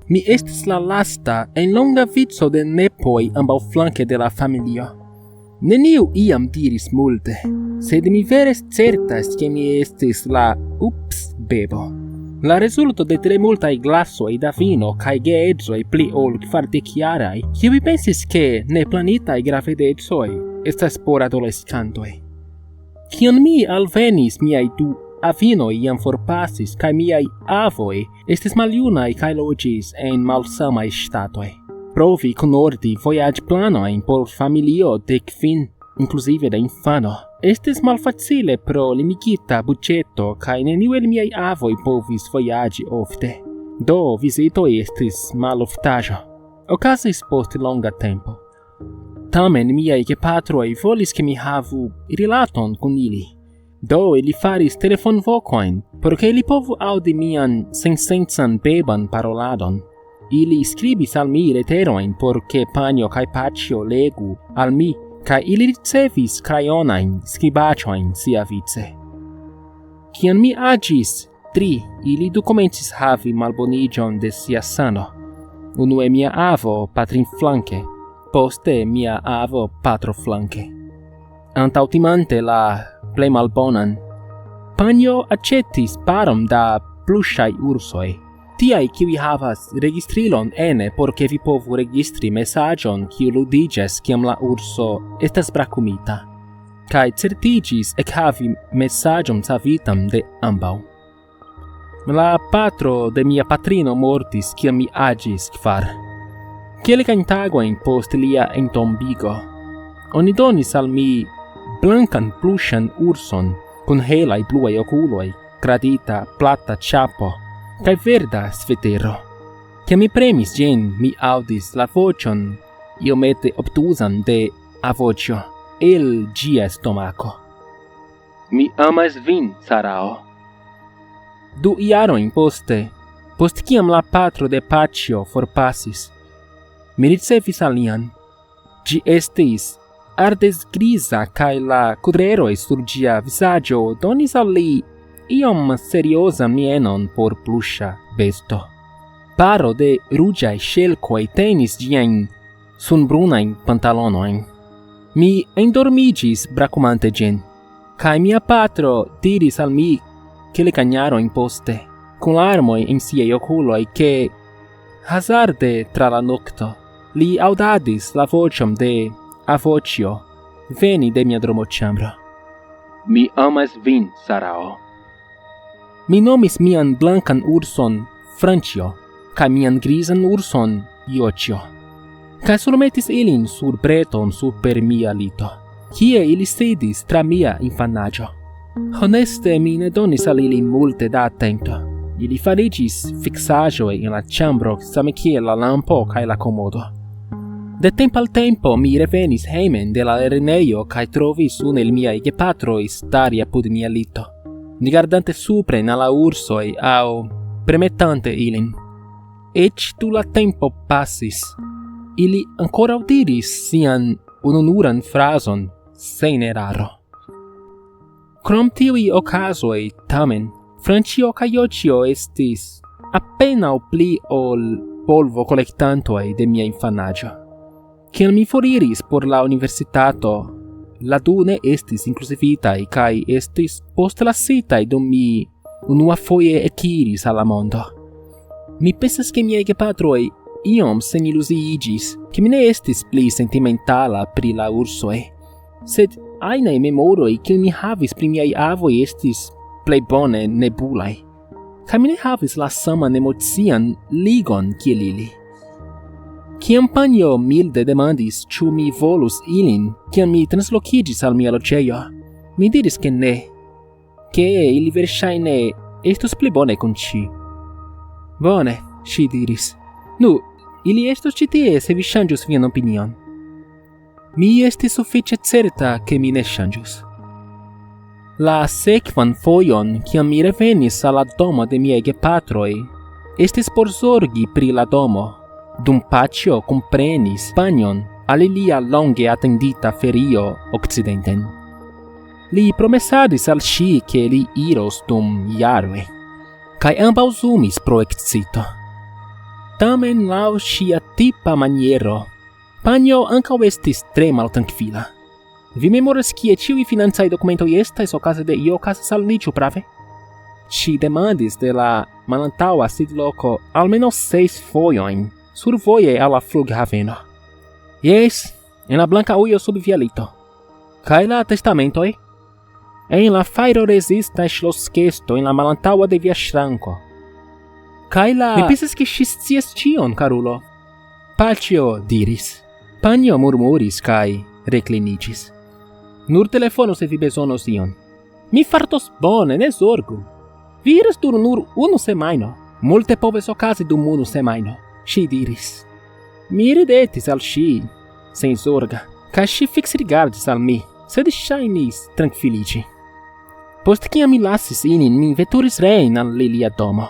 Mi estis la lasta en longa vico de nepoi ambaŭflanke de la familio. Neniu iam diris multe, sed mi vere certas ke mi estis la bebo. La rezulto de tre multaj glasoj da vino kaj geedzoj pli ol 40-jaraj, kiuj pensis ke neplanitaj gravedecoj estas por adoleskantoj. Kiam mi alvenis, miaj 2 avinoj jam forpasis kaj miaj avoj estis maljunaj kaj loĝis en malsamaj ŝtatoj. Provi kunordi vojaĝplanojn por familio de 5, inkluzive de infano, estis malfacile pro limigita budĝeto kaj neniu el miaj avoj povis vojaĝi ofte. Do vizitoj estis maloftaĵo. Okazis post longa tempo. Tamen miaj gepatroj volis ke mi havu rilaton kun ili. Do ili faris telefonvokojn, por ke ili povu aŭdi mian sensencan beban paroladon. Ili skribis al mi leterojn por ke panjo kaj paĉjo legu al mi, kaj ili ricevis krajonajn skribaĉojn siavice. Kiam mi aĝis 3, ili do komencis havi malboniĝon de sia sano. Unue mia avo patrinflanke, poste mia avo patroflanke. Antaŭtimante la plej malbonan, panjo aĉetis paron da pluŝaj ursoj, tiaj kiuj havas registrilon ene por ke vi povu registri mesaĝon kiu ludiĝas kiam la urso estas brakumita, kaj certiĝis ekhavi mesaĝon savitan de ambaŭ. La patro de mia patrino mortis kiam mi aĝis 4. Kelkajn tagojn post lia entombigo, oni donis al mi blankan pluŝan urson kun helaj bluaj okuloj, gradita plata ĉapo kaj verda svetero. Kiam mi premis ĝin, mi aŭdis la voĉon iomete obtuzan de avoĉjo el ĝia stomako. Mi amas vin, Sarao. 2 jarojn poste, post kiam la patro de paĉjo forpasis, mi ricevis alian. Ĝi estis ardezgriza kaj la kudreroj sur ĝia vizaĝo donis al li iom seriozan mienon por pluŝa besto. Paro de ruĝaj ŝelkoj tenis ĝiajn sunbrunajn pantalonojn. Mi endormiĝis brakumante ĝin, kaj mia patro diris al mi kelkajn jarojn poste, kun larmoj en siaj okuloj, ke hazarde tra la nokto li aŭdadis la voĉon de avoĉjo veni de mia dromoĉambro. Mi amas vin, Sarao. Mi nomis mian blankan urson Franĉjo, kaj mian grizan urson Joĉjo, kaj surmetis ilin sur breton super mia lito, kie ili sidis tra mia infanaĝo. Honeste mi ne donis al ili multe da atento. Ili fariĝis fiksaĵoj en la ĉambro same kiel la lampo kaj la komodo. De tempo al tempo mi revenis hejmen de la lernejo kaj trovis unu el miaj gepatroj stari apud mia lito, rigardante supren al la ursoj aŭ premetante ilin. Eĉ dum la tempo pasis, ili ankoraŭ diris sian ununuran frazon sen eraro. Krom tiuj okazoj, tamen, Franĉjo kaj Joĉjo estis apenaŭ pli ol polvo kolektantoj de mia infanaĝo. Kiam mi foriris por la universitato, la 2 ne estis inkluzivitaj kaj estis postlasitaj dum mi unuafoje ekiris al la mondo. Mi pensas ke miaj gepatroj iom seniluziiĝis, ke mi ne estis pli sentimentala pri la ursoj, sed ajnaj memoroj kiuj mi havis pri miaj avoj estis plej bone nebulaj, kaj mi ne havis la saman emocian ligon kiel ili. Kiam panjo milde demandis ĉu mi volus ilin, kiam mi translokiĝis al mia loĝejo, mi diris ke ne, ke ili verŝajne estus pli bone kun ŝi. Bone, ŝi diris. Nu, ili estos ĉi tie se vi ŝanĝus vian opinion. Mi estis sufiĉe certa ke mi ne ŝanĝus. La sekvan fojon, kiam mi revenis al la domo de miaj gepatroj, estis por zorgi pri la domo, dum paĉjo komprenis panjon al lia longe atendita ferio okcidenten. Li promesadis al ŝi ke li iros dum jaroj, kaj ambaŭ zumis pro ekscito. tamen laŭ ŝia tipa maniero, panjo ankaŭ estis tre maltrankvila. Vi memoras kie ĉiuj financaj dokumentoj estas okaze de io okazas al li, ĉu prave? Ŝi demandis de la malantaŭa sidloko almenaŭ 6 fojojn survoje al la flughaveno. Jes, en la blanka ujo sub via lito. Kaj la testamentoj? En la fajro-rezista ŝloskesto en la malantaŭa de via ŝranko. Kaj la... Mi pensas ke ŝi scias ĉion, karulo. Paĉjo diris. Panjo murmuris kaj rekliniĝis. Nur telefonu se vi bezonos ion. Mi fartos bone, ne zorgu. Vi iras dur nur 1 semajno. Multe povas okazi dum 1 semajno, ŝi diris. Mi ridetis al ŝi, senzorga, kaj ŝi fiksrigardis al mi, sed ŝajnis trankviliĝi. Post kiam mi lasis ilin, mi veturis reen al ilia domo,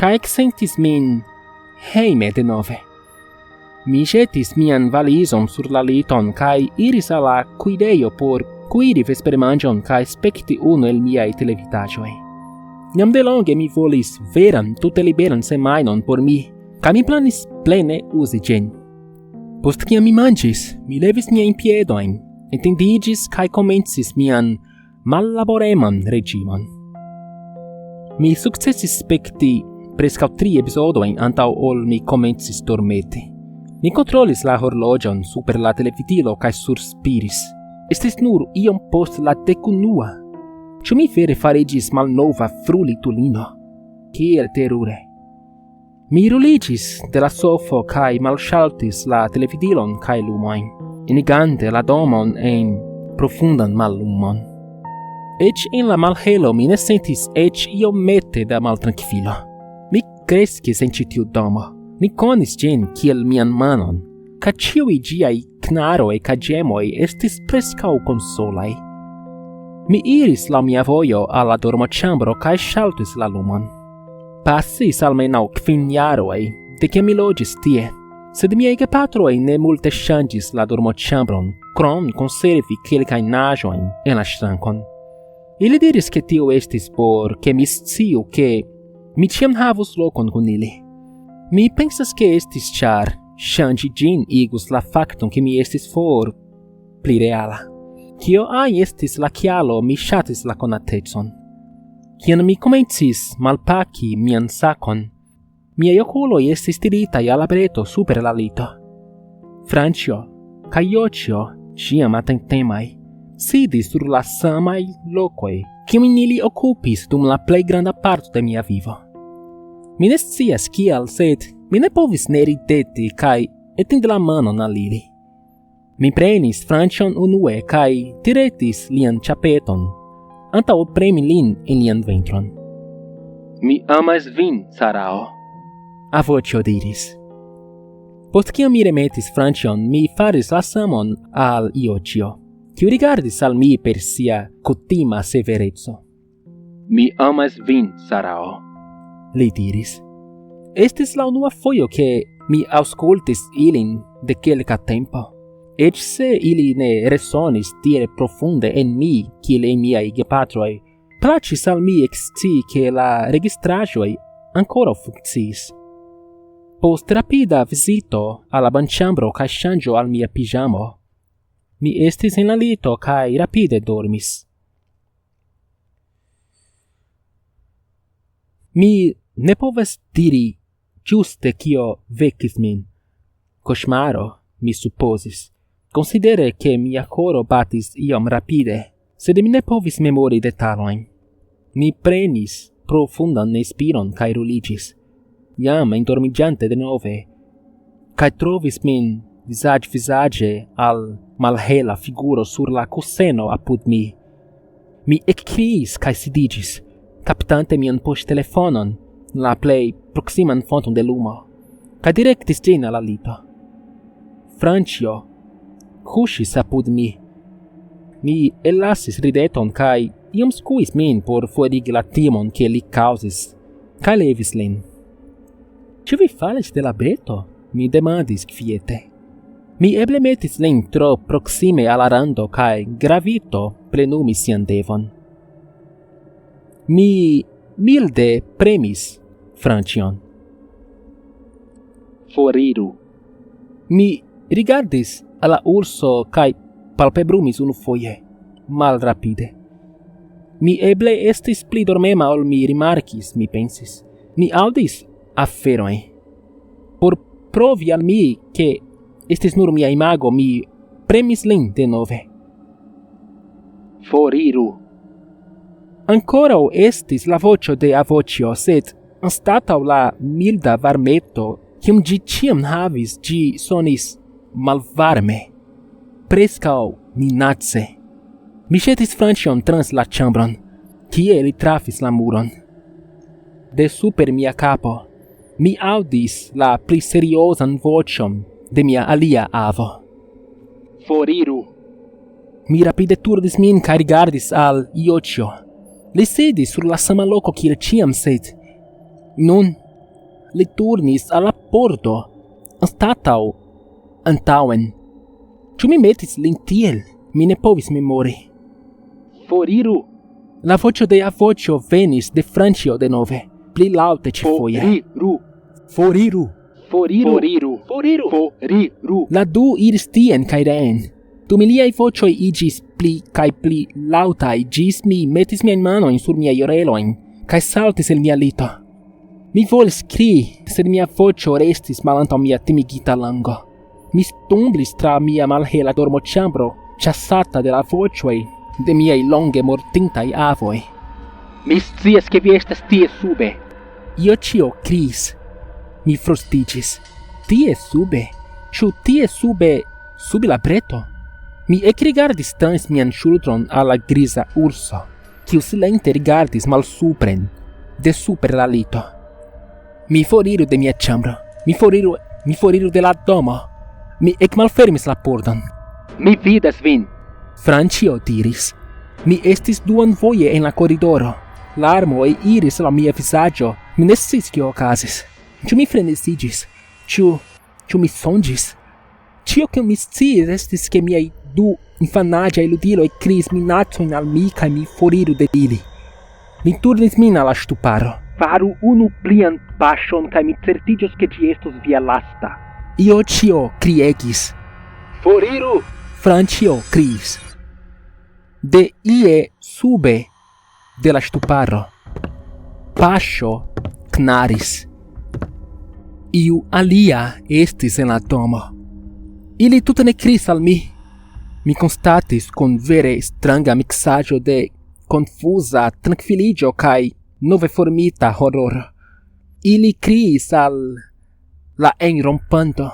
kaj eksentis min hejme denove. Mi ĵetis mian valizon sur la liton kaj iris al la kuirejo por kuiri vespermanĝon kaj spekti unu el miaj televidaĵoj. Jam delonge mi volis veran tute liberan semajnon por mi, kaj mi planis plene uzi ĝin. Post kiam mi manĝis, mi levis miajn piedojn, etendiĝis kaj komencis mian mallaboreman reĝimon. Mi sukcesis spekti preskaŭ 3 epizodojn antaŭ ol mi komencis dormeti. Mi kontrolis la horloĝon super la televidilo kaj surspiris. Estis nur iom post la 11. Ĉu mi vere fariĝis malnova frulitulino? Kiel terure! Mi ruliĝis de la sofo kaj malŝaltis la televidilon kaj lumojn, enigante la domon en profundan mallumon. Eĉ en la malhelo mi ne sentis eĉ iomete da maltrankvilo. Mi kreskis en ĉi tiu domo. Mi konis ĝin kiel mian manon, kaj ĉiuj ĝiaj knaroj kaj ĝemoj estis preskaŭ konsolaj. Mi iris laŭ mia vojo al la dormoĉambro kaj ŝaltis la lumon. Pasis almenaŭ 5 jaroj de kiam mi loĝis tie, sed miaj gepatroj ne multe ŝanĝis la dormoĉambron, krom konservi kelkajn aĵojn en la ŝrankon. Ili diris ke tio estis por ke mi sciu ke mi ĉiam havus lokon kun ili. Mi pensas ke estis ĉar ŝanĝi ĝin igus la fakton ke mi estis for pli reala. Kio ajn estis la kialo, mi ŝatis la konatecon. Kiam mi komencis malpaki mian sakon, miaj okuloj estis tiritaj al la breto super la lito. Franĉjo kaj Joĉjo, ĉiam atentemaj, sidis sur la samaj lokoj, kiujn ili okupis dum la plej granda parto de mia vivo. Mi ne scias kial, sed mi ne povis ne rideti kaj etendi la manon al ili. Mi prenis Franĉjon unue kaj tiretis lian ĉapeton, antaŭ premi lin en lian ventron. Mi amas vin, Sarao, Avoĉjo diris. Post kiam mi remetis Franĉjon, mi faris la samon al Joĉjo, kiu rigardis al mi per sia kutima severeco. Mi amas vin, Sarao, li diris. Estis la unua fojo ke mi aŭskultis ilin de kelka tempo. Eĉ se ili ne resonis tiel profunde en mi kiel en miaj gepatroj, plaĉis al mi ekscii ke la registraĵoj ankoraŭ funkciis. Post rapida vizito al la banĉambro kaj ŝanĝo al mia piĝamo, mi estis en la lito kaj rapide dormis. Mi ne povas diri ĝuste kio vekis min. Koŝmaro, mi supozis, konsidere ke mia koro batis iom rapide, sed mi ne povis memori detalojn. Mi prenis profundan respiron kaj ruliĝis, jam endormiĝante denove, kaj trovis min vizaĝe al malhela figuro sur la kuseno apud mi. Mi ekkriis kaj sidiĝis, kaptante mian poŝtelefonon, la plej proksiman fonton de lumo, kaj direktis ĝin al la lito. Franĉjo kuŝis apud mi. Mi ellasis rideton kaj iom skuis min por forigi la timon ke li kaŭzis, kaj levis lin. Ĉu vi falis de la breto? Mi demandis kviete. Mi eble metis lin tro proksime al la rando kaj gravito plenumis sian devon. Mi milde premis Franĉjon. foriru. Mi rigardis alla urso kai palpebrumis unu foje, mal rapide. Mi eble estis pli dormema ol mi rimarkis, mi pensis. Mi audis aferoi. Por provi al mi che estis nur mia imago, mi premis lin de nove. Foriru. Ancora estis la vocio de avocio, sed anstatau la milda varmeto, kiam gi ciam havis, gi sonis malvarme, prescau minace. Mi ŝetis Francion trans la ĉambron, kie li trafis la muron. De super mia capo, mi audis la pli seriozan vocion de mia alia avo. Foriru. Mi rapide turdis min kaj rigardis al Iocio. Li sedis sur la sama loko kiel ĉiam, sed nun li turnis al la pordo antaŭen. Ĉu mi metis lin tiel? Mi ne povis memori. Foriru. La voĉo de avoĉo venis de Francio denove, pli laŭte ĉifoje. Foriru. Foriru. Foriru. Foriru. Foriru. Foriru. La du iris tien kaj reen. Dum iliaj voĉoj iĝis pli kaj pli laŭtaj, ĝis mi metis miajn manojn sur miaj orelojn kaj saltis el mia lito. Mi volis skrii, sed mia voĉo restis malantaŭ mia timigita lango. Mi stumblis tra mia malhela dormoĉambro, ĉasata de la voĉoj de miaj longe mortintaj avoj. Mi scias ke vi estas tie sube. Iocio kriis. Mi frustiĝis. Tie sube? Ĉu tie sube la breto? Mi ekrigardis trans mian ŝultron al la griza urso, kiu silente rigardis malsupren, de super la lito. Mi foriru de mia ĉambro. Mi foriru de la domo. Mi ekmalfermis la pordon. Mi vidas vin. Francio diris. Mi estis duonvoje en la koridoro. Larmoj iris la mia vizaĝo. Mi ne sciis kio okazis. Ĉu mi frenesiĝis? Ĉu mi sonĝis? Ĉio kion mi sciis estis ke miaj du infanaĝaj ludiloj kriis minacojn al mi kaj mi foriru de ili. Mi turnis min al la ŝtuparo. Faru unu plian paŝon kaj mi certiĝos ke ĝi estos via lasta. Iocio kriegis. Foriru! Francio kriis. De ie sube de la ŝtuparo, paŝo knaris. Iu alia estis en la domo. Ili tute ne kriis al mi. Mi konstatis kun vere stranga miksaĵo de konfuza trankviliĝo kaj nove formita hororo. Ili kriis al la enrompanto,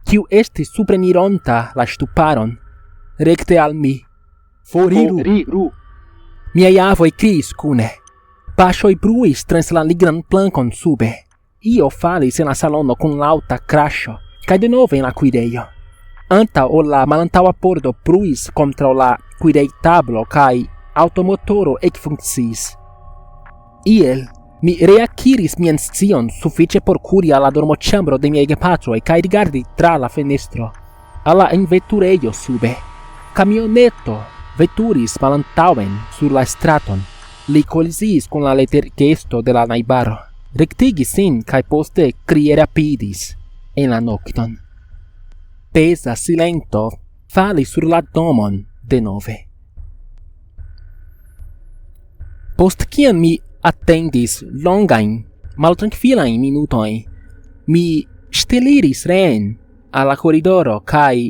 kiu estis suprenironta la ŝtuparon, rekte al mi. Foriru! Foriru! Miaj avoj kriis kune. Paŝoj bruis trans la lignan plankon sube. Io falis en la salono kun laŭta kraŝo, kaj denove en la kuirejo. Antaŭ ol la malantaŭa pordo bruis kontraŭ la kuirej-tablo kaj aŭtomotoro ekfunkciis. Iel mi reakiris mian scion sufiĉe por kuri al la dormoĉambro de miaj gepatroj kaj rigardi tra la fenestro al la enveturejo sube. Camioneto veturis malantaŭen sur la straton. Li koliziis kun la letergesto de la najbaro. Rektigis sin kaj poste krierapidis en la nokton. Peza silento falis sur la domon denove. Post kiam mi attendis longajn, maltrankvilajn minutojn, mi ŝteliris reen al la koridoro kaj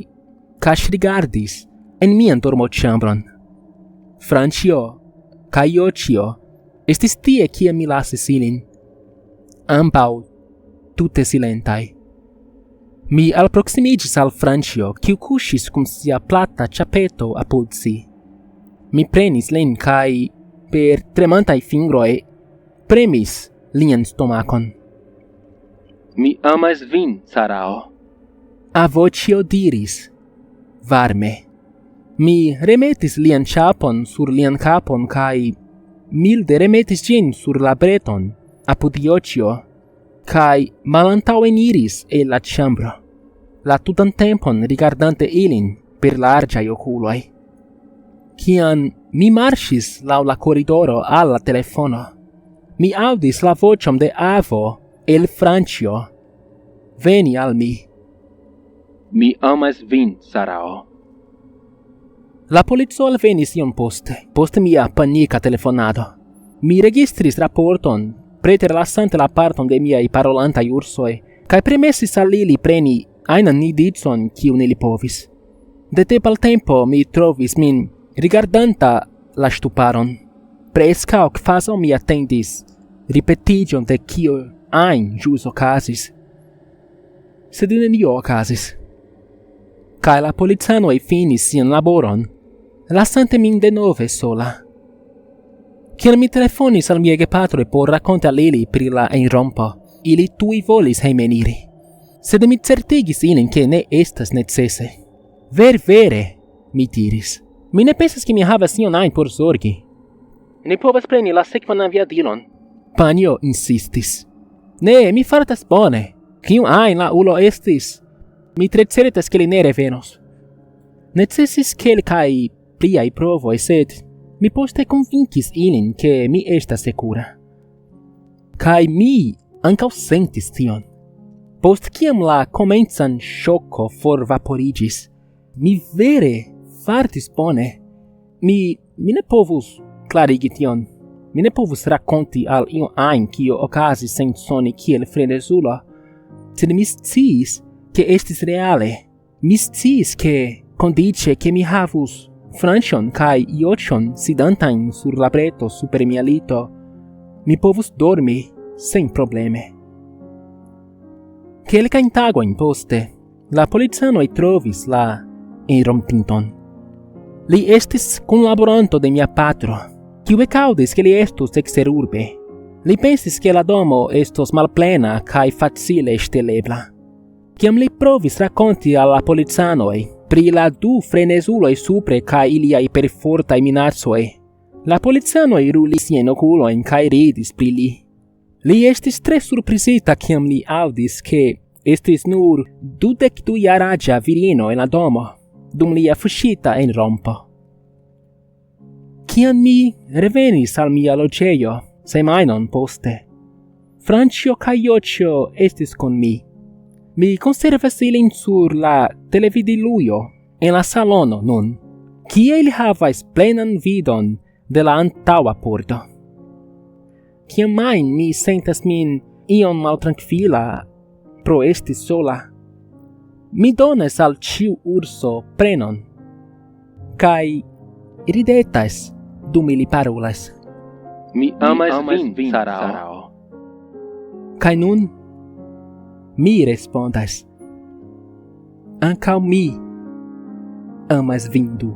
kaŝrigardis en mian dormoĉambron. Francio kaj Iocio estis tie kie mi lasis ilin. Ambaŭ tute silentaj. Mi alproksimiĝis al Francio, kiu kuŝis kun sia plata ĉapeto apud si. Mi prenis lin kaj per tremantaj fingroj premis lian stomakon. Mi amas vin, Sarao. Avoĉjo diris varme. Mi remetis lian ĉapon sur lian kapon kaj milde remetis ĝin sur la breton apud Iocio, kaj malantaŭeniris el la ĉambro, la tutan tempon rigardante ilin per larĝaj okuloj. Kiam mi marŝis laŭ la koridoro al la telefono, mi aŭdis la voĉon de avo el Francio. Veni al mi. Mi amas vin, Sarao. La polico alvenis iom post mia panica telefonado. Mi registris raporton, preter lasante la parton de miai parolantai ursoi, cae premessis al ili preni ainan indicon kiun ili povis. De tempo al tempo mi trovis min rigardanta la stuparon. Prescau quasi mi attendis repetition de kio ain jus ocasis. Sed nenio ocasis. Cae la policanoi finis sian laboron, lasante min denove sola. Ciel mi telefonis al mie gepatroi por raconte al ili pri la enrompo, ili tui volis heimeniri. Sed mi certigis ilin che ne estas necesse. Vere, mi diris. Mi ne pensas che mi havas ion ain por sorgi. Ne povas preni la sekvan aviadilon. Panjo insistis. Ne, mi fartas bone. Kiu ain la ulo estis? Mi tre certas che li ne revenos. Necessis kelkaj pliaj provoj, sed mi poste convincis ilin che mi estas secura. Kai mi ankaŭ sentis tion. Post kiam la komencan ŝoko forvaporigis, mi vere fartis bone. Mi ne povus clarigi tion. Mi ne povus raconti al io ain kio okazis sen soni kiel frenezulo. Sed mi sciis che estis reale. Mi sciis che condice che mi havus Franchon kai Iochon sidantain sur la breto super mia lito, mi povus dormi sen probleme. Kelkajn tagojn poste, la policanoj trovis la enrompinton. Li estis kunlaboranto de mia patro, kiu ekaŭdis ke li estus eksterurbe. Li pensis ke la domo estos malplena kaj facile ŝtelebla. Kiam li provis rakonti al la policanoj pri la du frenezuloj supre kaj iliaj perfortaj minacoj, la policanoj rulis siajn okulojn kaj ridis pri li. Li estis tre surprizita kiam li aŭdis ke estis nur 22-jaraĝa virino en la domo dum lia fuŝita enrompo. Kiam mi revenis al mia loĝejo semajnon poste, Franĉjo kaj Joĉjo estis kun mi. Mi konservas ilin sur la televidilujo en la salono nun, kie ili havas plenan vidon de la antaŭa pordo. Kiam ajn mi sentas min iom maltrankvila pro esti sola, mi donas al ĉiu urso prenon, kaj ridetas dum ili parolas. Mi amas vin, Sarao. Kaj nun mi respondas. Ankaŭ mi amas vin du.